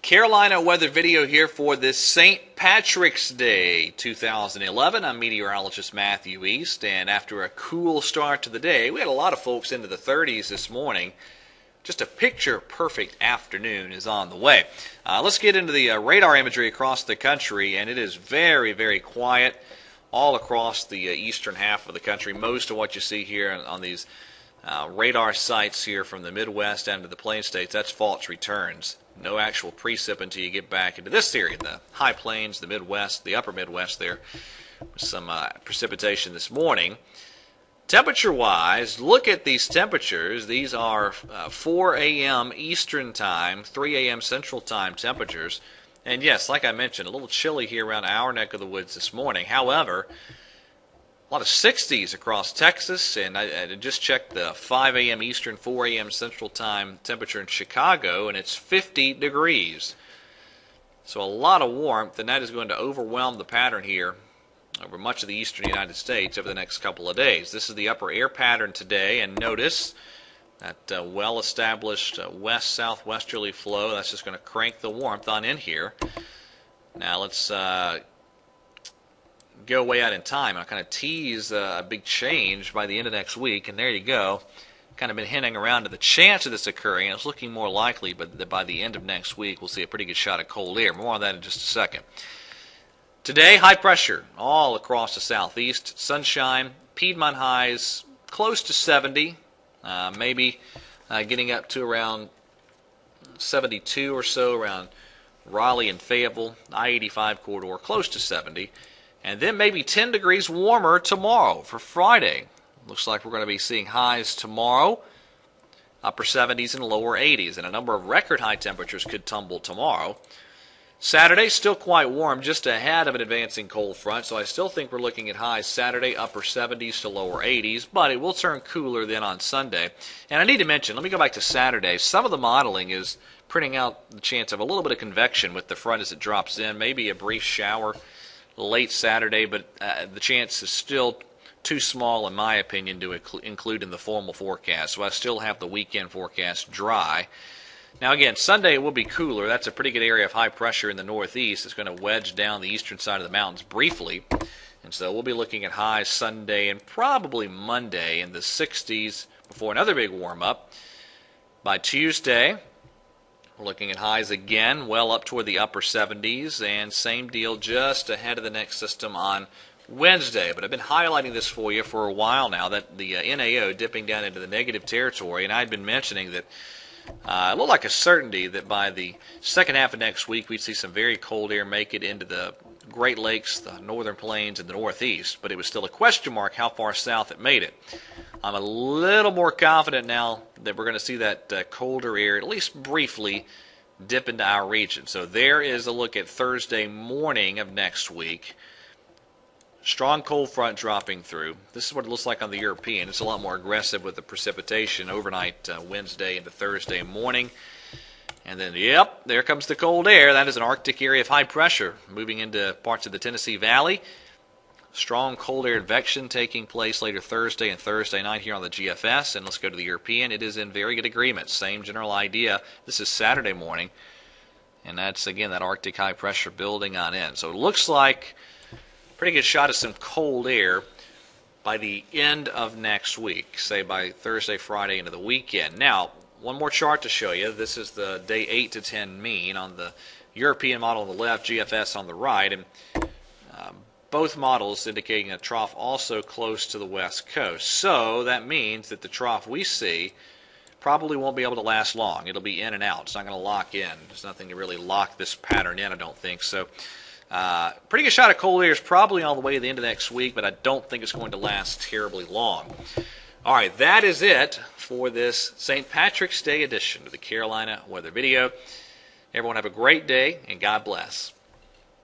Carolina weather video here for this St. Patrick's Day 2011. I'm meteorologist Matthew East, and after a cool start to the day, we had a lot of folks into the 30s this morning. Just a picture-perfect afternoon is on the way. Let's get into the radar imagery across the country, and it is very, very quiet all across the eastern half of the country. Most of what you see here on these radar sites here from the Midwest down to the Plain States, that's false returns. No actual precip until you get back into this area, the high plains, the Midwest, the upper Midwest there. Some precipitation this morning. Temperature-wise, look at these temperatures. These are 4 a.m. Eastern Time, 3 a.m. Central Time temperatures. And yes, like I mentioned, a little chilly here around our neck of the woods this morning. However, a lot of 60s across Texas, and I just checked the 5 a.m. Eastern, 4 a.m. Central Time temperature in Chicago, and it's 50 degrees. So a lot of warmth, and that is going to overwhelm the pattern here over much of the eastern United States over the next couple of days. This is the upper air pattern today, and notice that well-established west-southwesterly flow. That's just going to crank the warmth on in here. Now let's go way out in time. I'll kind of tease a big change by the end of next week, and there you go. Kind of been hinting around to the chance of this occurring, and it's looking more likely, but by the end of next week, we'll see a pretty good shot of cold air. More on that in just a second. Today, high pressure all across the southeast. Sunshine, Piedmont highs close to 70, maybe getting up to around 72 or so around Raleigh and Fayetteville, I-85 corridor, close to 70. And then maybe 10 degrees warmer tomorrow for Friday. Looks like we're going to be seeing highs tomorrow, upper 70s and lower 80s, and a number of record high temperatures could tumble tomorrow. Saturday, still quite warm, just ahead of an advancing cold front, so I still think we're looking at highs Saturday, upper 70s to lower 80s, but it will turn cooler then on Sunday. And I need to mention, let me go back to Saturday. Some of the modeling is printing out the chance of a little bit of convection with the front as it drops in, maybe a brief shower late Saturday, but the chance is still too small, in my opinion, to include in the formal forecast. So I still have the weekend forecast dry. Now again, Sunday will be cooler. That's a pretty good area of high pressure in the northeast. It's going to wedge down the eastern side of the mountains briefly. And so we'll be looking at highs Sunday and probably Monday in the 60s before another big warm-up. By Tuesday, we're looking at highs again, well up toward the upper 70s, and same deal just ahead of the next system on Wednesday. But I've been highlighting this for you for a while now, that the NAO dipping down into the negative territory, and I'd been mentioning that it looked like a certainty that by the second half of next week we'd see some very cold air make it into the Great Lakes, the northern plains, and the northeast, but it was still a question mark how far south it made it. I'm a little more confident now that we're going to see that colder air, at least briefly, dip into our region. So there is a look at Thursday morning of next week. Strong cold front dropping through. This is what it looks like on the European. It's a lot more aggressive with the precipitation overnight Wednesday into Thursday morning. And then, yep, there comes the cold air. That is an Arctic area of high pressure moving into parts of the Tennessee Valley. Strong cold air advection taking place later Thursday and Thursday night here on the GFS. And let's go to the European. It is in very good agreement. Same general idea. This is Saturday morning. And that's, again, that Arctic high pressure building on in. So it looks like pretty good shot of some cold air by the end of next week, say by Thursday, Friday into the weekend. Now, one more chart to show you. This is the day 8 to 10 mean on the European model on the left, GFS on the right, and both models indicating a trough also close to the west coast. So that means that the trough we see probably won't be able to last long. It'll be in and out. It's not going to lock in. There's nothing to really lock this pattern in, I don't think. So pretty good shot of cold air is probably on the way to the end of next week, but I don't think it's going to last terribly long. All right, that is it for this St. Patrick's Day edition of the Carolina Weather Video. Everyone have a great day, and God bless.